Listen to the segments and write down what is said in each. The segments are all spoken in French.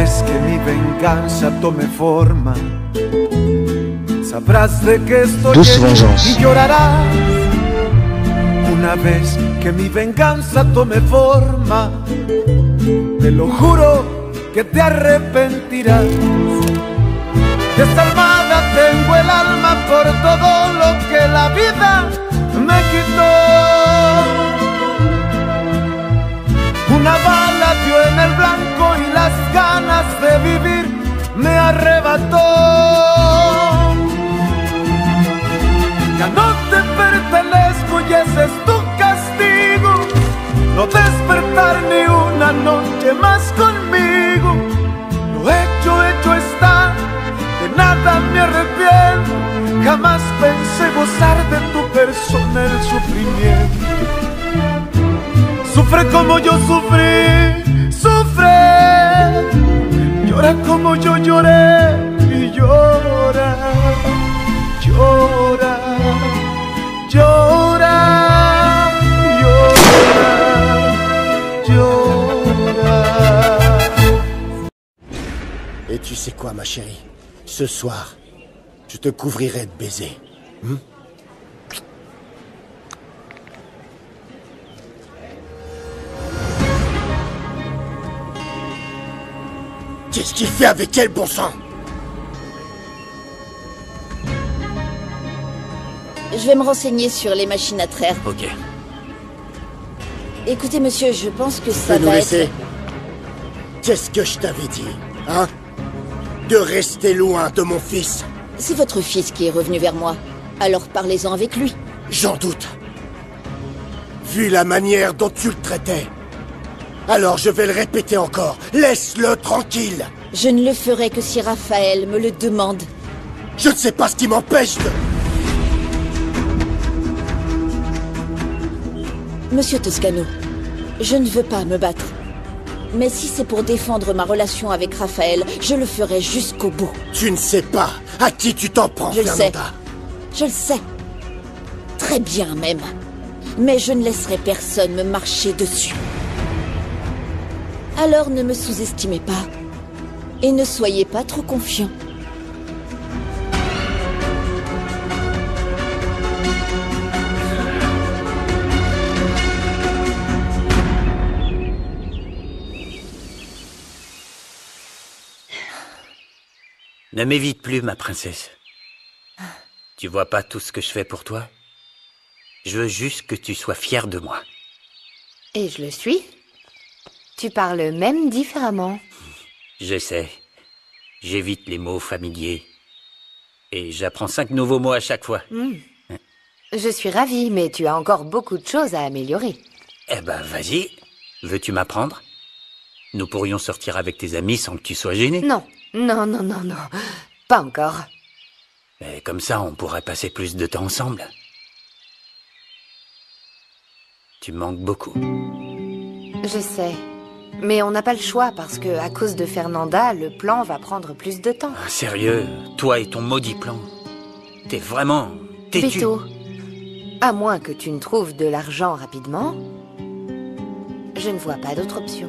vez que mi venganza tome forma, sabrás de qué estoy hecho y llorarás. Una vez que mi venganza tome forma, te lo juro que te arrepentirás. Desalmada tengo el alma por todo lo que la vida me quitó. Una bala dio en el blanco y las ganas de vivir me arrebató. Ya no te pertenezco y ese es tu castigo, no despertar ni una noche más conmigo. Lo hecho está, de nada me arrepiento. Jamás pensé gozar de tu persona el sufrimiento. Sufre como yo sufrí, sufre. Llora como yo lloré y llora, llora, llora, llora, llora. Et tu sais quoi, ma chérie? Ce soir, je te couvrirai de baisers. Qu'est-ce qu'il fait avec elle, bon sang? Je vais me renseigner sur les machines à traire. Ok. Écoutez, monsieur, je pense que ça nous va laisser. être... Qu'est-ce que je t'avais dit, hein? De rester loin de mon fils. C'est votre fils qui est revenu vers moi. Alors parlez-en avec lui. J'en doute. Vu la manière dont tu le traitais. Alors je vais le répéter encore. Laisse-le tranquille. Je ne le ferai que si Raphaël me le demande. Je ne sais pas ce qui m'empêche de... Monsieur Toscano, je ne veux pas me battre. Mais si c'est pour défendre ma relation avec Raphaël, je le ferai jusqu'au bout. Tu ne sais pas à qui tu t'en prends, Fernanda. Je le sais. Très bien même. Mais je ne laisserai personne me marcher dessus. Alors ne me sous-estimez pas. Et ne soyez pas trop confiants. Ne m'évite plus, ma princesse. Tu vois pas tout ce que je fais pour toi? Je veux juste que tu sois fière de moi. Et je le suis. Tu parles même différemment. Je sais. J'évite les mots familiers. Et j'apprends 5 nouveaux mots à chaque fois. Je suis ravie, mais tu as encore beaucoup de choses à améliorer. Eh ben, vas-y. Veux-tu m'apprendre? Nous pourrions sortir avec tes amis sans que tu sois gêné. Non, non, non, non, non. Pas encore. Mais comme ça, on pourrait passer plus de temps ensemble. Tu me manques beaucoup. Je sais. Mais on n'a pas le choix parce que, à cause de Fernanda, le plan va prendre plus de temps. Ah, sérieux, toi et ton maudit plan. T'es vraiment têtu. Vito, à moins que tu ne trouves de l'argent rapidement, je ne vois pas d'autre option.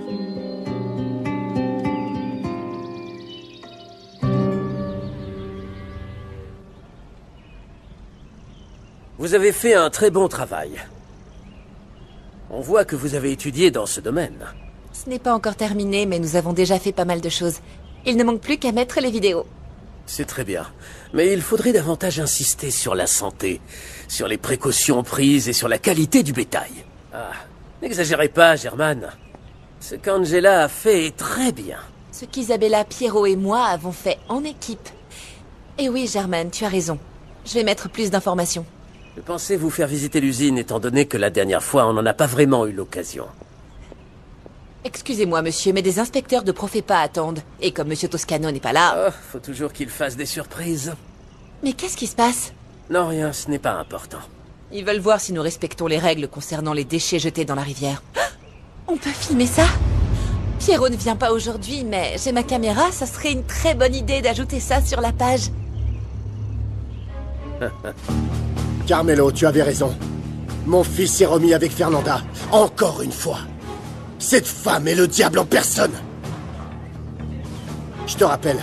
Vous avez fait un très bon travail. On voit que vous avez étudié dans ce domaine. Ce n'est pas encore terminé, mais nous avons déjà fait pas mal de choses. Il ne manque plus qu'à mettre les vidéos. C'est très bien. Mais il faudrait davantage insister sur la santé, sur les précautions prises et sur la qualité du bétail. Ah, n'exagérez pas, Germaine. Ce qu'Angela a fait est très bien. Ce qu'Isabella, Pierrot et moi avons fait en équipe. Et oui, Germaine, tu as raison. Je vais mettre plus d'informations. Je pensais vous faire visiter l'usine, étant donné que la dernière fois, on n'en a pas vraiment eu l'occasion. Excusez-moi, monsieur, mais des inspecteurs de Profepa attendent. Et comme monsieur Toscano n'est pas là... Oh, faut toujours qu'il fasse des surprises. Mais qu'est-ce qui se passe? Non, rien, ce n'est pas important. Ils veulent voir si nous respectons les règles concernant les déchets jetés dans la rivière. On peut filmer ça? Pierrot ne vient pas aujourd'hui, mais j'ai ma caméra, ça serait une très bonne idée d'ajouter ça sur la page. Carmelo, tu avais raison. Mon fils s'est remis avec Fernanda. Encore une fois. Cette femme est le diable en personne. Je te rappelle.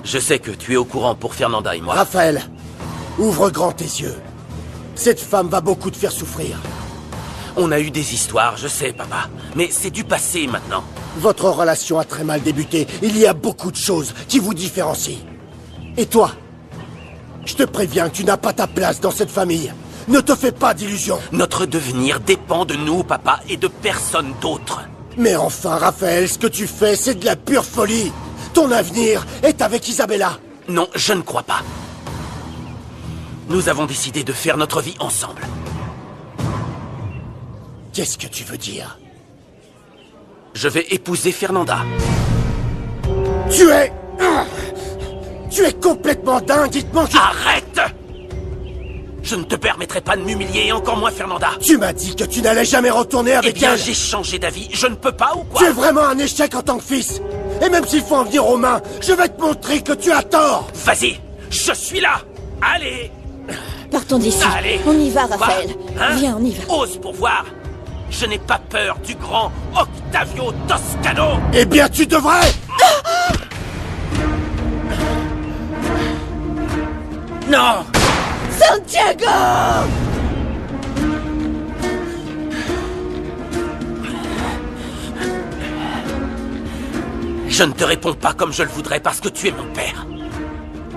Je sais que tu es au courant pour Fernanda et moi. Raphaël, ouvre grand tes yeux. Cette femme va beaucoup te faire souffrir. On a eu des histoires, je sais, papa. Mais c'est du passé maintenant. Votre relation a très mal débuté. Il y a beaucoup de choses qui vous différencient. Et toi? Je te préviens que tu n'as pas ta place dans cette famille. Ne te fais pas d'illusions. Notre devenir dépend de nous, papa, et de personne d'autre. Mais enfin, Raphaël, ce que tu fais, c'est de la pure folie. Ton avenir est avec Isabella. Non, je ne crois pas. Nous avons décidé de faire notre vie ensemble. Qu'est-ce que tu veux dire? Je vais épouser Fernanda. Tu es... Tu es complètement dingue, il te manque... Arrête! Je ne te permettrai pas de m'humilier, et encore moins Fernanda. Tu m'as dit que tu n'allais jamais retourner avec Eh bien, elle. j'ai changé d'avis. Je ne peux pas ou quoi? Tu es vraiment un échec en tant que fils. Et même s'il faut en venir aux mains, je vais te montrer que tu as tort. Vas-y, je suis là. Allez. Partons d'ici. Allez. On y va, Raphaël. Quoi? Hein? Viens, on y va. Ose pour voir. Je n'ai pas peur du grand Octavio Toscano. Eh bien, tu devrais... Non. Santiago! Je ne te réponds pas comme je le voudrais parce que tu es mon père.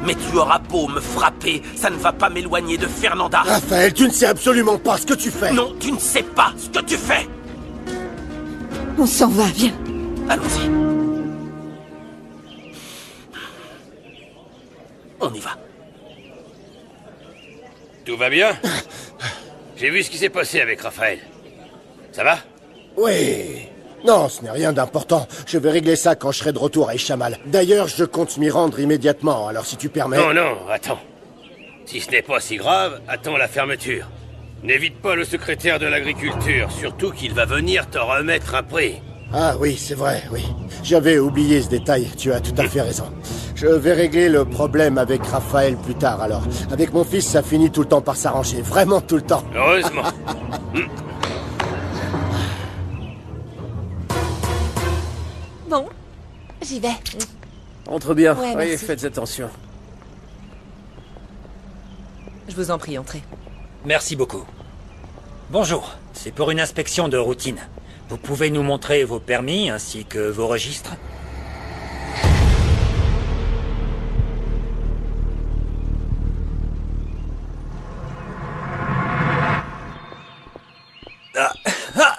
Mais tu auras beau me frapper, ça ne va pas m'éloigner de Fernanda. Raphaël, tu ne sais absolument pas ce que tu fais. Non, tu ne sais pas ce que tu fais. On s'en va, viens. Allons-y. On y va. Tout va bien? J'ai vu ce qui s'est passé avec Raphaël. Ça va? Oui. Non, ce n'est rien d'important. Je vais régler ça quand je serai de retour à Ishamal. D'ailleurs, je compte m'y rendre immédiatement, alors si tu permets... Non, non, attends. Si ce n'est pas si grave, attends la fermeture. N'évite pas le secrétaire de l'agriculture, surtout qu'il va venir te remettre un prix. Ah oui, c'est vrai, oui. J'avais oublié ce détail, tu as tout à fait raison. Je vais régler le problème avec Raphaël plus tard, alors. Avec mon fils, ça finit tout le temps par s'arranger, vraiment tout le temps. Heureusement. Bon, j'y vais. Entre bien. Ouais, Oui, merci. faites attention. Je vous en prie, entrez. Merci beaucoup. Bonjour, c'est pour une inspection de routine. Vous pouvez nous montrer vos permis ainsi que vos registres?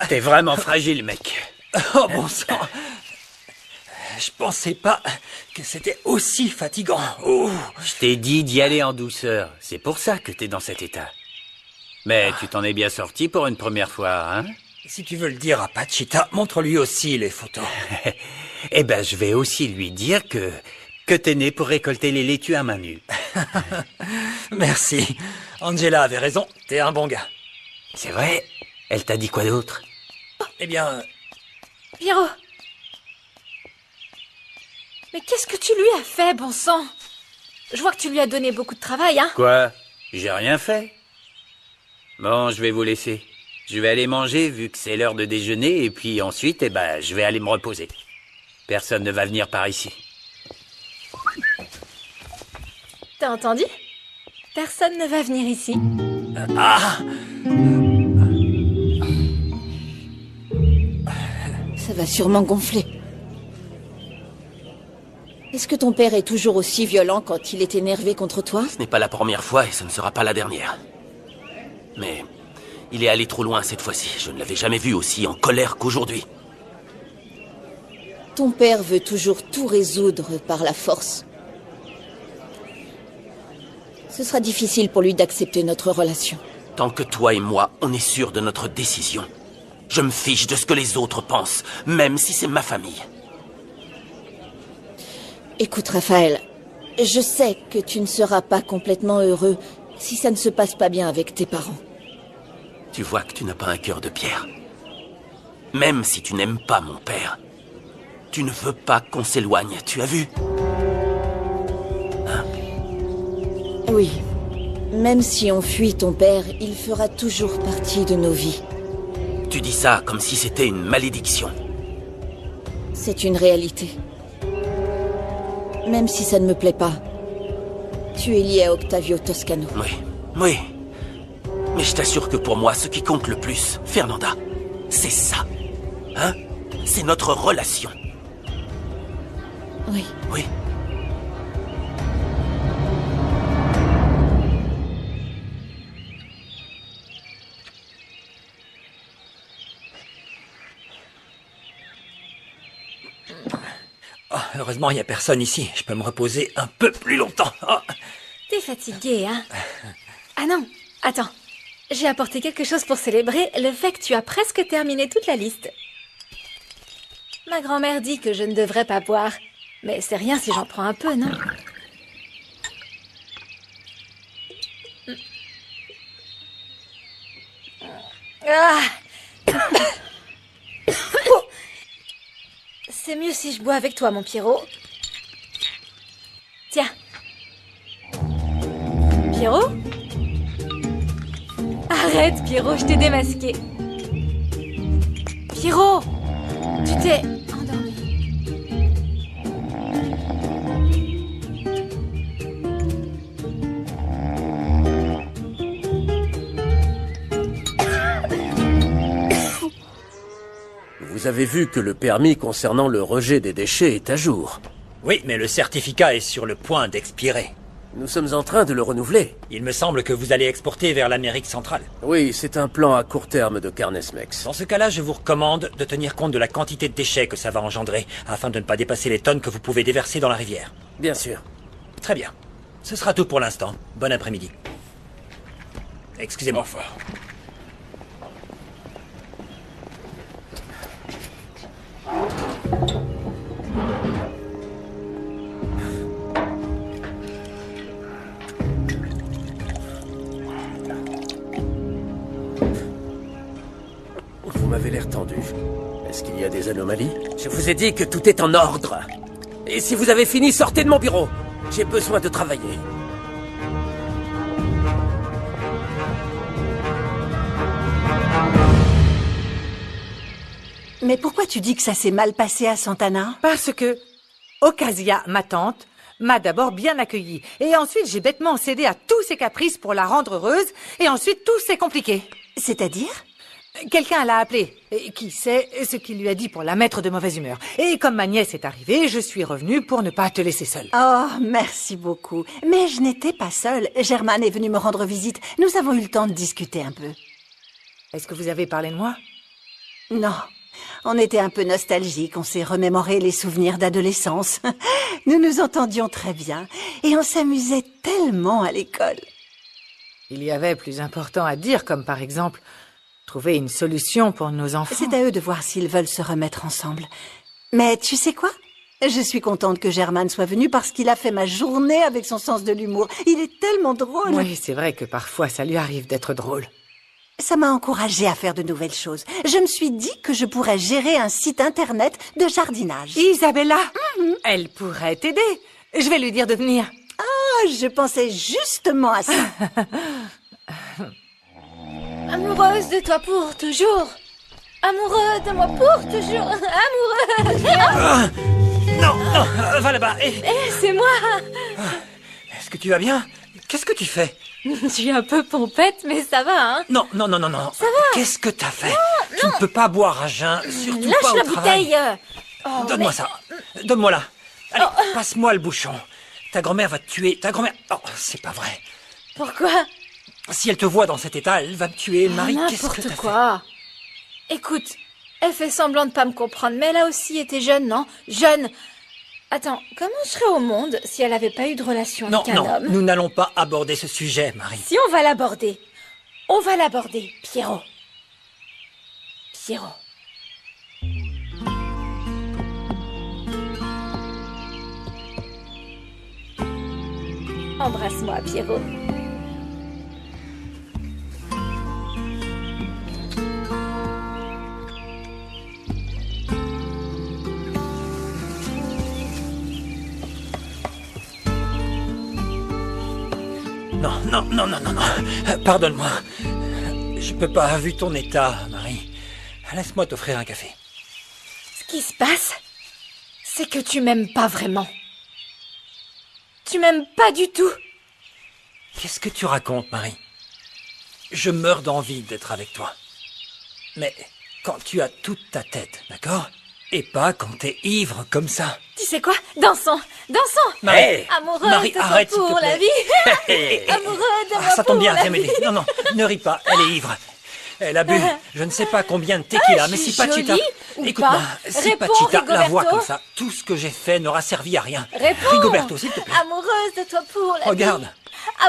T'es vraiment fragile, mec. Oh bon sang! Je pensais pas que c'était aussi fatigant. Oh. Je t'ai dit d'y aller en douceur. C'est pour ça que t'es dans cet état. Mais tu t'en es bien sorti pour une première fois, hein? Si tu veux le dire à Pachita, montre-lui aussi les photos. Eh ben, je vais aussi lui dire que t'es né pour récolter les laitues à main nue. Merci. Angela avait raison, t'es un bon gars. C'est vrai? Elle t'a dit quoi d'autre? Eh bien, Pierrot! Mais qu'est-ce que tu lui as fait, bon sang? Je vois que tu lui as donné beaucoup de travail, hein? Quoi? J'ai rien fait. Bon, je vais vous laisser. Je vais aller manger vu que c'est l'heure de déjeuner et puis ensuite, eh ben, je vais aller me reposer. Personne ne va venir par ici. T'as entendu? Personne ne va venir ici. Ça va sûrement gonfler. Est-ce que ton père est toujours aussi violent quand il est énervé contre toi? Ce n'est pas la première fois et ce ne sera pas la dernière. Mais il est allé trop loin cette fois-ci. Je ne l'avais jamais vu aussi en colère qu'aujourd'hui. Ton père veut toujours tout résoudre par la force. Ce sera difficile pour lui d'accepter notre relation. Tant que toi et moi, on est sûrs de notre décision. Je me fiche de ce que les autres pensent, même si c'est ma famille. Écoute, Raphaël, je sais que tu ne seras pas complètement heureux si ça ne se passe pas bien avec tes parents. Tu vois que tu n'as pas un cœur de pierre. Même si tu n'aimes pas mon père, tu ne veux pas qu'on s'éloigne, tu as vu? Oui, même si on fuit ton père, il fera toujours partie de nos vies. Tu dis ça comme si c'était une malédiction. C'est une réalité. Même si ça ne me plaît pas, tu es lié à Octavio Toscano. Oui. Mais je t'assure que pour moi, ce qui compte le plus, Fernanda, c'est ça. Hein? C'est notre relation. Oui. Oui. Oh, heureusement, il n'y a personne ici. Je peux me reposer un peu plus longtemps. Oh. T'es fatigué, hein? Ah non, attends. J'ai apporté quelque chose pour célébrer le fait que tu as presque terminé toute la liste. Ma grand-mère dit que je ne devrais pas boire. Mais c'est rien si j'en prends un peu, non? Ah! C'est mieux si je bois avec toi, mon Pierrot. Tiens. Pierrot? Arrête, Pierrot, je t'ai démasqué. Pierrot! Tu t'es endormi. Vous avez vu que le permis concernant le rejet des déchets est à jour. Oui, mais le certificat est sur le point d'expirer. Nous sommes en train de le renouveler. Il me semble que vous allez exporter vers l'Amérique centrale. Oui, c'est un plan à court terme de Carnesmex. Dans ce cas-là, je vous recommande de tenir compte de la quantité de déchets que ça va engendrer, afin de ne pas dépasser les tonnes que vous pouvez déverser dans la rivière. Bien sûr. Très bien. Ce sera tout pour l'instant. Bon après-midi. Excusez-moi. Enfin. Vous m'avez l'air tendu. Est-ce qu'il y a des anomalies? Je vous ai dit que tout est en ordre. Et si vous avez fini, sortez de mon bureau. J'ai besoin de travailler. Mais pourquoi tu dis que ça s'est mal passé à Santana? Parce que Ocasia, ma tante, m'a d'abord bien accueillie. Et ensuite, j'ai bêtement cédé à tous ses caprices pour la rendre heureuse. Et ensuite, tout s'est compliqué. C'est-à-dire? Quelqu'un l'a appelée. Et qui sait ce qu'il lui a dit pour la mettre de mauvaise humeur. Et comme ma nièce est arrivée, je suis revenue pour ne pas te laisser seule. Oh, merci beaucoup. Mais je n'étais pas seule. Germaine est venue me rendre visite. Nous avons eu le temps de discuter un peu. Est-ce que vous avez parlé de moi? Non. On était un peu nostalgiques, on s'est remémoré les souvenirs d'adolescence. Nous nous entendions très bien et on s'amusait tellement à l'école. Il y avait plus important à dire, comme par exemple trouver une solution pour nos enfants. C'est à eux de voir s'ils veulent se remettre ensemble. Mais tu sais quoi? Je suis contente que Germaine soit venu parce qu'il a fait ma journée avec son sens de l'humour. Il est tellement drôle. Oui, c'est vrai que parfois ça lui arrive d'être drôle. Ça m'a encouragée à faire de nouvelles choses. Je me suis dit que je pourrais gérer un site internet de jardinage. Isabella, elle pourrait t'aider. Je vais lui dire de venir. Ah, je pensais justement à ça. Amoureuse de toi pour toujours. Amoureux de moi pour toujours. Amoureux. Non, va là-bas. C'est moi. Est-ce que tu vas bien? Qu'est-ce que tu fais? Je suis un peu pompette, mais ça va, hein? Non. Ça va. Qu'est-ce que t'as fait? Tu ne peux pas boire à jeun, surtout Lâche pas au la travail. bouteille. Donne-moi ça. Donne-moi là. Allez, passe-moi le bouchon. Ta grand-mère va te tuer. Ta grand-mère... Oh, c'est pas vrai. Pourquoi? Si elle te voit dans cet état, elle va me tuer. Marie, qu'est-ce que N'importe t'as quoi. Écoute, elle fait semblant de pas me comprendre, mais elle a aussi été jeune, non? Jeune. Attends, comment je serais au monde si elle avait pas eu de relation avec un homme? Nous n'allons pas aborder ce sujet, Marie. Si on va l'aborder. On va l'aborder, Pierrot. Pierrot. Embrasse-moi, Pierrot. Non. Pardonne-moi. Je peux pas, vu ton état, Marie. Laisse-moi t'offrir un café. Ce qui se passe, c'est que tu m'aimes pas vraiment. Tu m'aimes pas du tout. Qu'est-ce que tu racontes, Marie? Je meurs d'envie d'être avec toi. Mais quand tu as toute ta tête, d'accord? Et pas quand t'es ivre comme ça. Tu sais quoi? Dansons. Marie, Hey, amoureux Marie, de toi arrête, s'il te pour la plaît. vie. Amoureux de moi Ça tombe bien, pour la viens m'aider. vie. Non, ne ris pas, elle est ivre. Elle a bu, je ne sais pas combien de tequila, mais je suis si Pachita... jolie ou Écoute-moi, pas? si Réponds, Pachita la voit Rigoberto. comme ça, tout ce que j'ai fait n'aura servi à rien. Réponds. Rigoberto, s'il te plaît. Amoureuse de toi pour la Regarde. vie.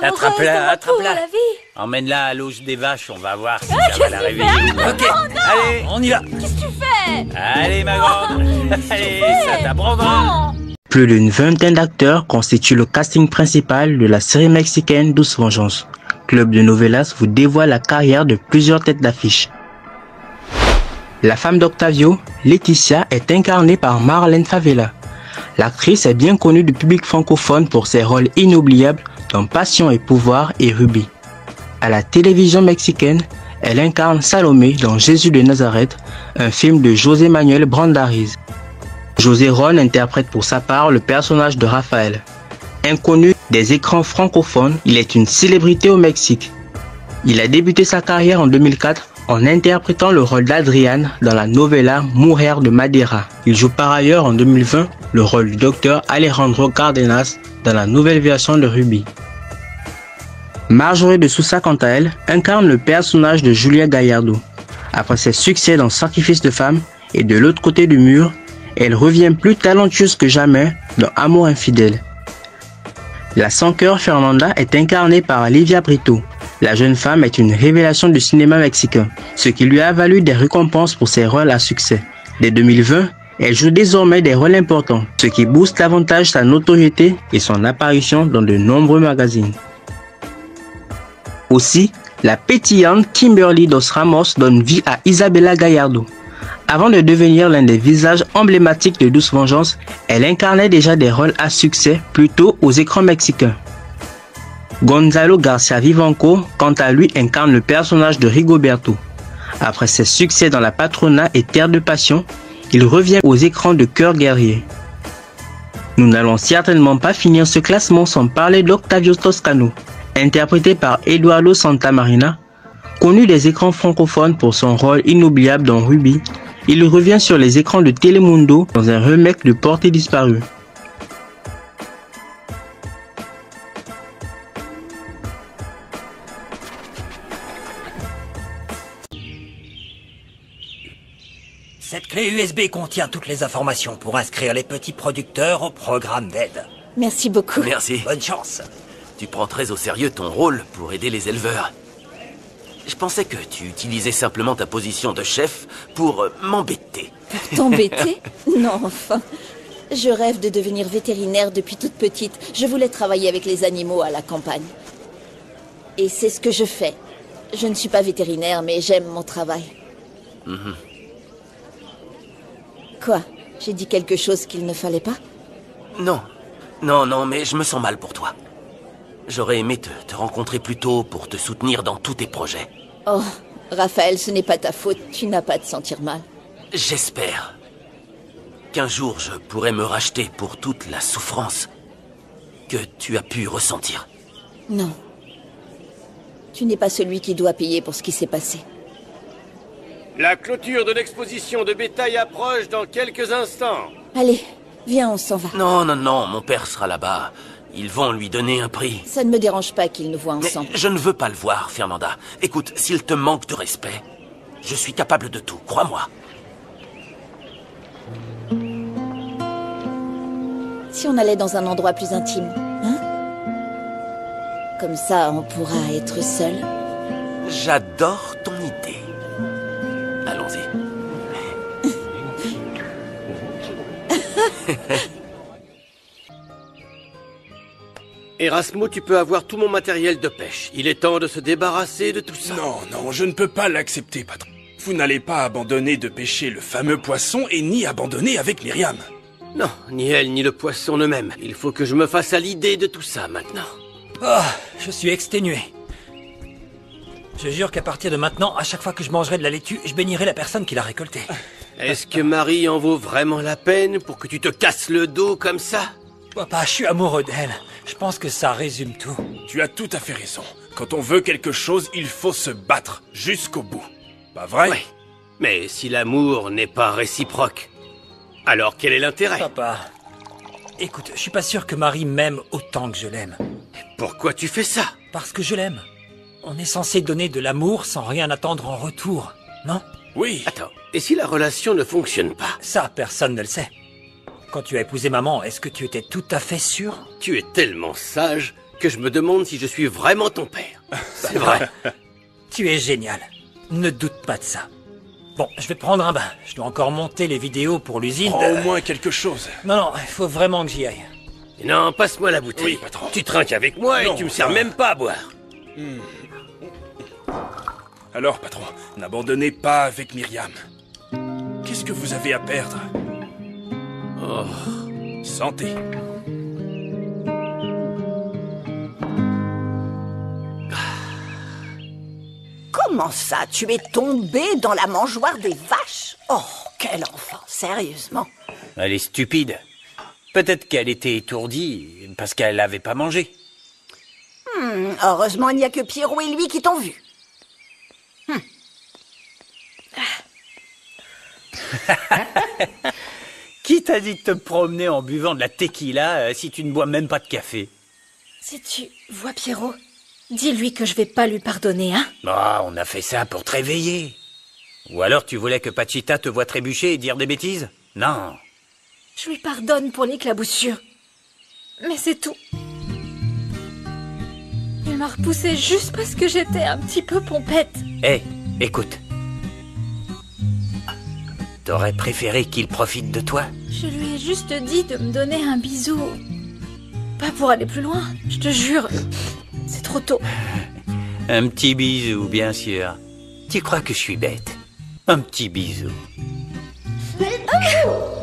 Amoureuse de moi pour la vie. Emmène-la à l'auge des vaches, on va voir si Ah, ça va la qu'est-ce que tu réveiller. fais? Ok, Oh, non. allez, on y va. Qu'est-ce que tu fais? Allez, ma grande. Allez, ça t'apprendra. Plus d'une vingtaine d'acteurs constituent le casting principal de la série mexicaine Douce Vengeance. Club de Novelas vous dévoile la carrière de plusieurs têtes d'affiche. La femme d'Octavio, Laetitia, est incarnée par Marlène Favela. L'actrice est bien connue du public francophone pour ses rôles inoubliables dans Passion et Pouvoir et Ruby. À la télévision mexicaine, elle incarne Salomé dans Jésus de Nazareth, un film de José Manuel Brandariz. José Ron interprète pour sa part le personnage de Raphaël. Inconnu des écrans francophones, il est une célébrité au Mexique. Il a débuté sa carrière en 2004 en interprétant le rôle d'Adrián dans la novela Mujer de Madeira. Il joue par ailleurs en 2020 le rôle du docteur Alejandro Cárdenas dans la nouvelle version de Ruby. Marjorie de Sousa, quant à elle, incarne le personnage de Julia Gallardo. Après ses succès dans Sacrifice de femme et De l'autre côté du mur, elle revient plus talentueuse que jamais dans Amour infidèle. La sans-cœur Fernanda est incarnée par Olivia Brito. La jeune femme est une révélation du cinéma mexicain, ce qui lui a valu des récompenses pour ses rôles à succès. Dès 2020, elle joue désormais des rôles importants, ce qui booste davantage sa notoriété et son apparition dans de nombreux magazines. Aussi, la pétillante Kimberly Dos Ramos donne vie à Isabela Gallardo. Avant de devenir l'un des visages emblématiques de Douce Vengeance, elle incarnait déjà des rôles à succès plus tôt aux écrans mexicains. Gonzalo Garcia Vivanco, quant à lui, incarne le personnage de Rigoberto. Après ses succès dans La Patrona et Terre de Passion, il revient aux écrans de Cœur guerrier. Nous n'allons certainement pas finir ce classement sans parler d'Octavio Toscano, interprété par Eduardo Santamarina. Connu des écrans francophones pour son rôle inoubliable dans Ruby, il revient sur les écrans de Telemundo dans un remake de Portée disparue. Cette clé USB contient toutes les informations pour inscrire les petits producteurs au programme d'aide. Merci beaucoup. Merci. Bonne chance. Tu prends très au sérieux ton rôle pour aider les éleveurs. Je pensais que tu utilisais simplement ta position de chef pour m'embêter. T'embêter? Non, enfin. Je rêve de devenir vétérinaire depuis toute petite. Je voulais travailler avec les animaux à la campagne. Et c'est ce que je fais. Je ne suis pas vétérinaire, mais j'aime mon travail. Quoi? J'ai dit quelque chose qu'il ne fallait pas? Non. Non, mais je me sens mal pour toi. J'aurais aimé te rencontrer plus tôt pour te soutenir dans tous tes projets. Oh, Raphaël, ce n'est pas ta faute. Tu n'as pas à te sentir mal. J'espère qu'un jour je pourrai me racheter pour toute la souffrance que tu as pu ressentir. Non. Tu n'es pas celui qui doit payer pour ce qui s'est passé. La clôture de l'exposition de bétail approche dans quelques instants. Allez, viens, on s'en va. Non, mon père sera là-bas. Ils vont lui donner un prix. Ça ne me dérange pas qu'ils nous voient Mais ensemble. je ne veux pas le voir, Fernanda. Écoute, s'il te manque de respect, je suis capable de tout, crois-moi. Si on allait dans un endroit plus intime, hein? Comme ça, on pourra être seul. J'adore ton idée. Allons-y. Erasmo, tu peux avoir tout mon matériel de pêche. Il est temps de se débarrasser de tout ça. Non, je ne peux pas l'accepter, patron. Vous n'allez pas abandonner de pêcher le fameux poisson et ni abandonner avec Myriam. Non, ni elle ni le poisson ne m'aiment. Il faut que je me fasse à l'idée de tout ça maintenant. Oh, je suis exténué. Je jure qu'à partir de maintenant, à chaque fois que je mangerai de la laitue, je bénirai la personne qui l'a récoltée. Est-ce que Marie en vaut vraiment la peine pour que tu te casses le dos comme ça? Papa, je suis amoureux d'elle. Je pense que ça résume tout. Tu as tout à fait raison. Quand on veut quelque chose, il faut se battre jusqu'au bout. Pas vrai? Oui. Mais si l'amour n'est pas réciproque, alors quel est l'intérêt? Papa, écoute, je suis pas sûr que Marie m'aime autant que je l'aime. Pourquoi tu fais ça? Parce que je l'aime. On est censé donner de l'amour sans rien attendre en retour, non? Oui. Attends, et si la relation ne fonctionne pas? Ça, personne ne le sait. Quand tu as épousé maman, est-ce que tu étais tout à fait sûr? Tu es tellement sage que je me demande si je suis vraiment ton père. C'est vrai. Tu es génial. Ne doute pas de ça. Bon, je vais prendre un bain. Je dois encore monter les vidéos pour l'usine. Prends au moins quelque chose. Non, il faut vraiment que j'y aille. Non, passe-moi la bouteille. Oui, patron. Tu trinques avec moi Non, et tu me sers même pas à boire. Alors, patron, n'abandonnez pas avec Myriam. Qu'est-ce que vous avez à perdre? Oh. Santé. Comment ça, tu es tombé dans la mangeoire des vaches? Oh, quel enfant, sérieusement. Elle est stupide. Peut-être qu'elle était étourdie parce qu'elle n'avait pas mangé. Heureusement, il n'y a que Pierrot et lui qui t'ont vu. Qui t'a dit de te promener en buvant de la tequila si tu ne bois même pas de café? Si tu vois Pierrot, dis-lui que je vais pas lui pardonner, hein? Ah, on a fait ça pour te réveiller. Ou alors tu voulais que Pachita te voie trébucher et dire des bêtises? Non. Je lui pardonne pour l'éclaboussure. Mais c'est tout. Il m'a repoussé juste parce que j'étais un petit peu pompette. Hé, écoute. T'aurais préféré qu'il profite de toi? Je lui ai juste dit de me donner un bisou. Pas pour aller plus loin, je te jure. C'est trop tôt. Un petit bisou, bien sûr. Tu crois que je suis bête? Un petit bisou. Ah